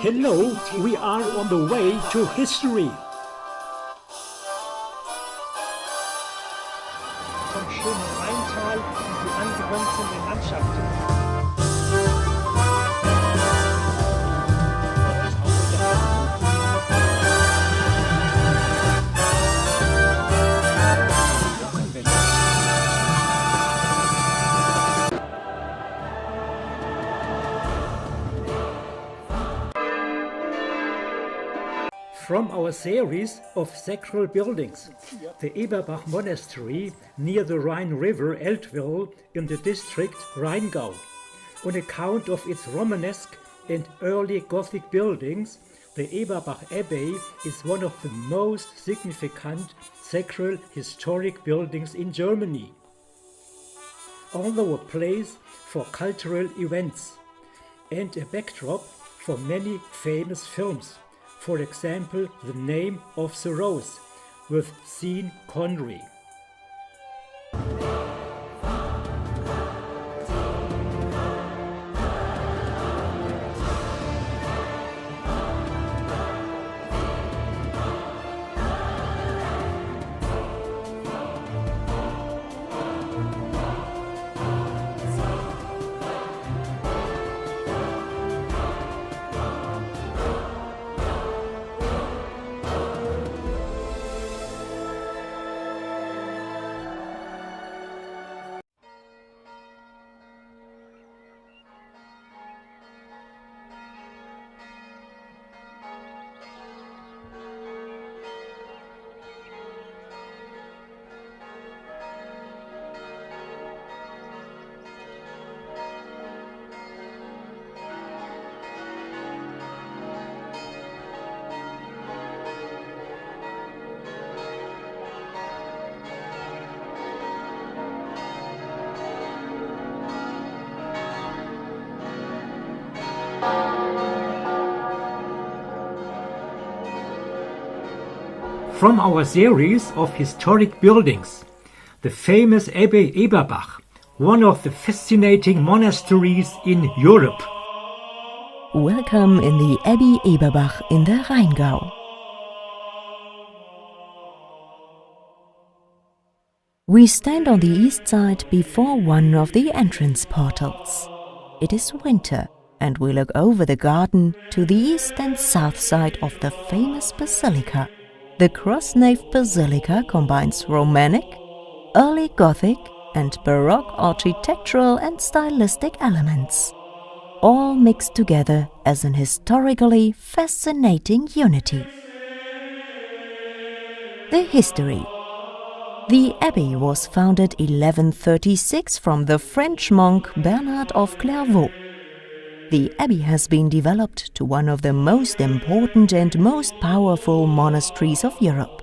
Hello, we are on the way to history. Vom schönen Rheintal und die angrenzenden Landschaften. From our series of sacral buildings, the Eberbach Monastery near the Rhine River, Eltville, in the district Rheingau. On account of its Romanesque and early Gothic buildings, the Eberbach Abbey is one of the most significant sacral historic buildings in Germany. Although a place for cultural events and a backdrop for many famous films. For example, The Name of the Rose with Sean Connery. From our series of historic buildings, the famous Abbey Eberbach, one of the fascinating monasteries in Europe. Welcome in the Abbey Eberbach in the Rheingau. We stand on the east side before one of the entrance portals. It is winter, and we look over the garden to the east and south side of the famous basilica. The cross-nave basilica combines Romanic, early Gothic and Baroque architectural and stylistic elements, all mixed together as an historically fascinating unity. The history. The abbey was founded 1136 from the French monk Bernard of Clairvaux. The abbey has been developed to one of the most important and most powerful monasteries of Europe.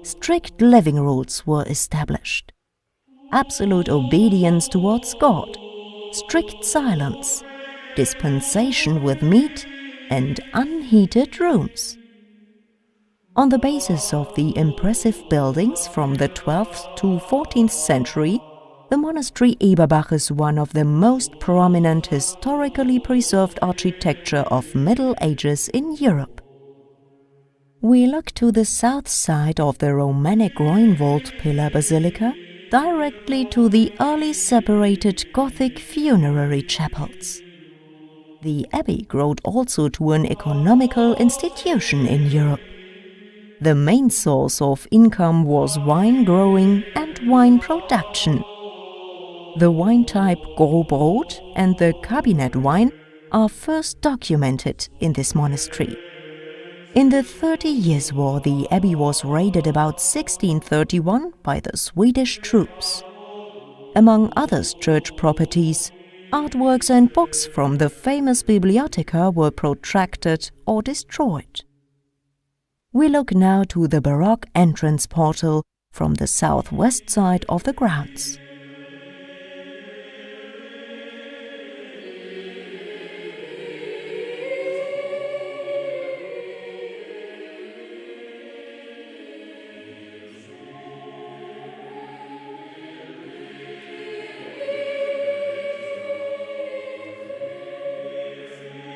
Strict living rules were established. Absolute obedience towards God, strict silence, dispensation with meat, and unheated rooms. On the basis of the impressive buildings from the 12th to 14th century, the monastery Eberbach is one of the most prominent historically preserved architecture of Middle Ages in Europe. We look to the south side of the Romanic Rhine pillar basilica, directly to the early separated Gothic funerary chapels. The abbey grew also to an economical institution in Europe. The main source of income was wine growing and wine production. The wine type Grosbrot and the Cabinet wine are first documented in this monastery. In the 30 Years' War, the abbey was raided about 1631 by the Swedish troops. Among others church properties, artworks and books from the famous bibliotheca were protracted or destroyed. We look now to the Baroque entrance portal from the southwest side of the grounds.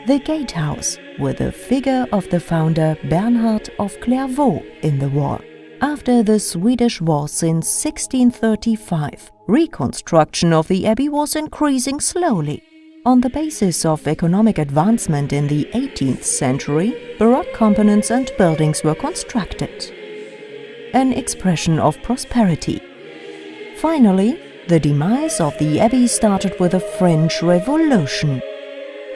the gatehouse with the figure of the founder Bernhard of Clairvaux in the wall. After the Swedish wars in 1635, reconstruction of the abbey was increasing slowly. On the basis of economic advancement in the 18th century, Baroque components and buildings were constructed, an expression of prosperity. Finally, the demise of the abbey started with the French Revolution.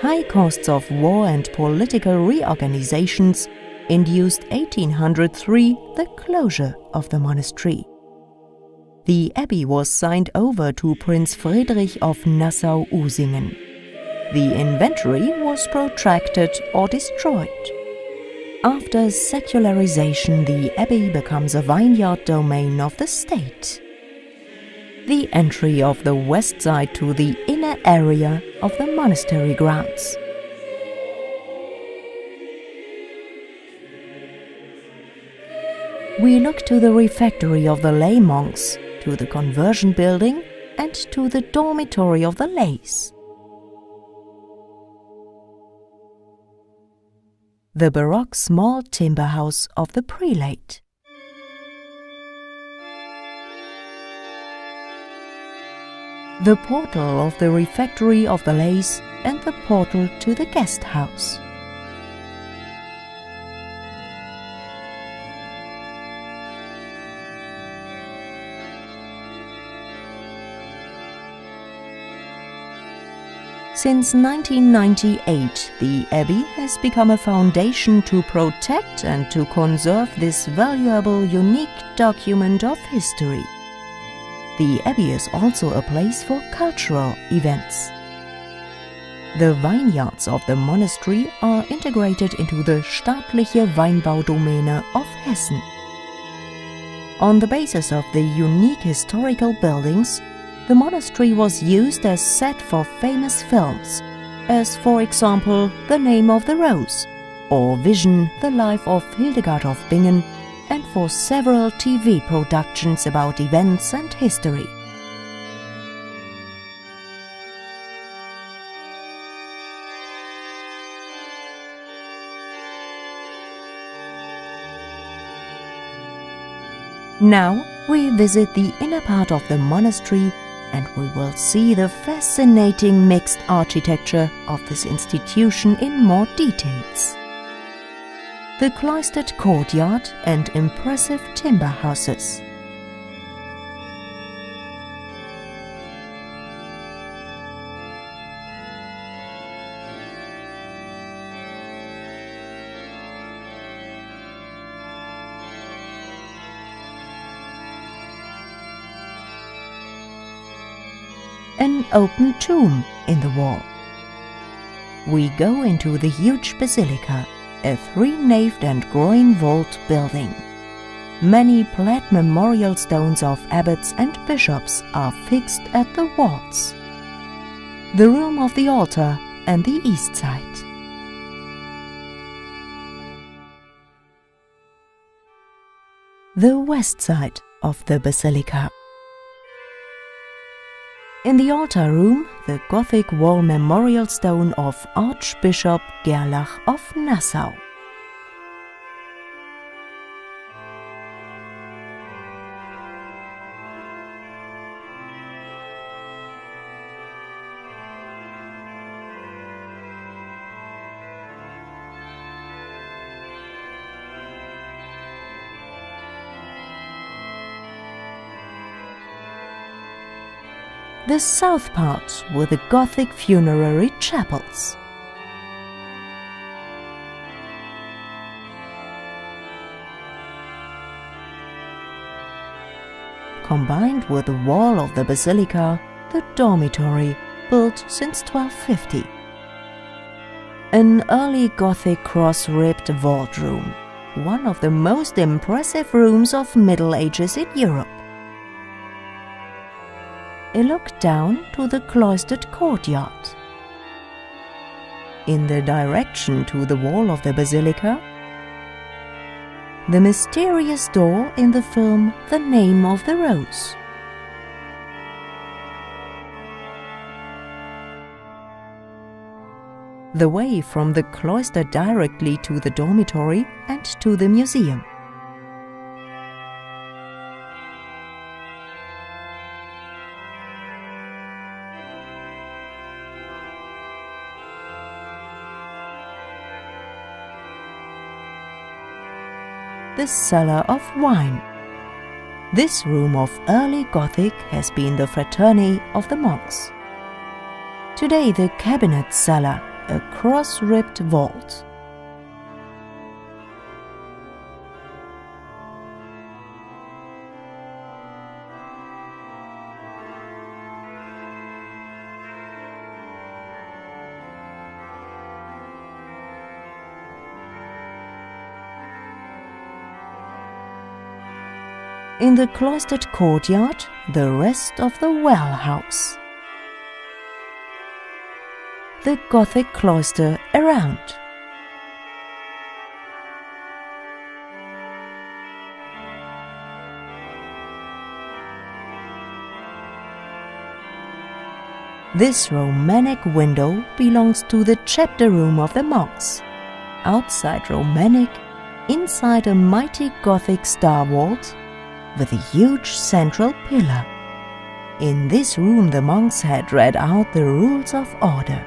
High costs of war and political reorganizations induced 1803 the closure of the monastery. The abbey was signed over to Prince Friedrich of Nassau-Usingen. The inventory was protracted or destroyed. After secularization, the abbey becomes a vineyard domain of the state. The entry of the west side to the inner area of the monastery grounds. We look to the refectory of the lay monks, to the conversion building, and to the dormitory of the lays. The Baroque small timber house of the prelate. The portal of the refectory of the lays and the portal to the guest house. Since 1998, the abbey has become a foundation to protect and to conserve this valuable, unique document of history. The abbey is also a place for cultural events. The vineyards of the monastery are integrated into the staatliche Weinbaudomäne of Hessen. On the basis of the unique historical buildings, the monastery was used as set for famous films, as for example The Name of the Rose, or Vision, the Life of Hildegard of Bingen, and for several TV productions about events and history. Now we visit the inner part of the monastery, and we will see the fascinating mixed architecture of this institution in more details. The cloistered courtyard and impressive timber houses. An open tomb in the wall. We go into the huge basilica, a three-naved and groin vault building. Many plaid memorial stones of abbots and bishops are fixed at the walls. The room of the altar and the east side. The west side of the basilica. In the altar room, the Gothic wall memorial stone of Archbishop Gerlach of Nassau. The south part with the Gothic funerary chapels. Combined with the wall of the basilica, the dormitory, built since 1250. An early Gothic cross-ribbed vault room, one of the most impressive rooms of Middle Ages in Europe. A look down to the cloistered courtyard. In the direction to the wall of the basilica, the mysterious door in the film The Name of the Rose. the way from the cloister directly to the dormitory and to the museum. The cellar of wine. This room of early Gothic has been the fraternity of the monks. Today the cabinet cellar, a cross-ribbed vault. In the cloistered courtyard, the rest of the well house. The Gothic cloister around. This Romanic window belongs to the chapter room of the monks. Outside Romanic, inside a mighty Gothic star vault with a huge central pillar. In this room the monks had read out the rules of order.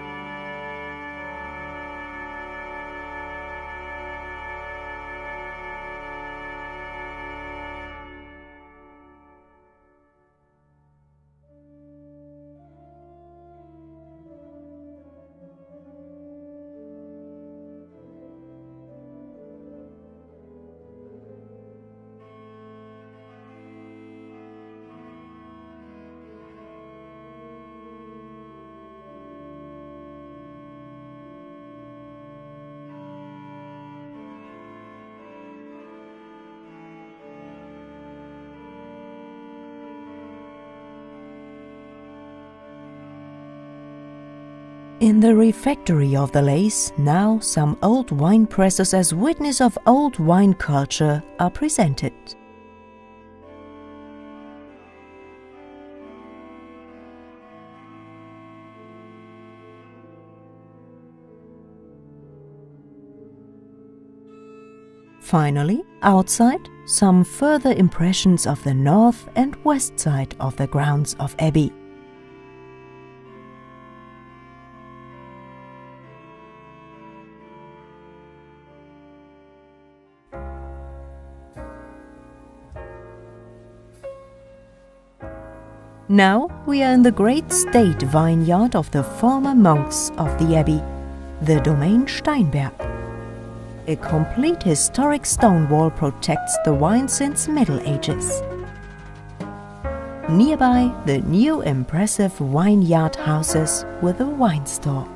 In the refectory of the Lace, now some old wine presses as witness of old wine culture are presented. Finally, outside, some further impressions of the north and west side of the grounds of Abbey. Now we are in the great state vineyard of the former monks of the abbey, the domain Steinberg. A complete historic stone wall protects the wine since Middle Ages. Nearby, the new impressive vineyard houses with a wine store.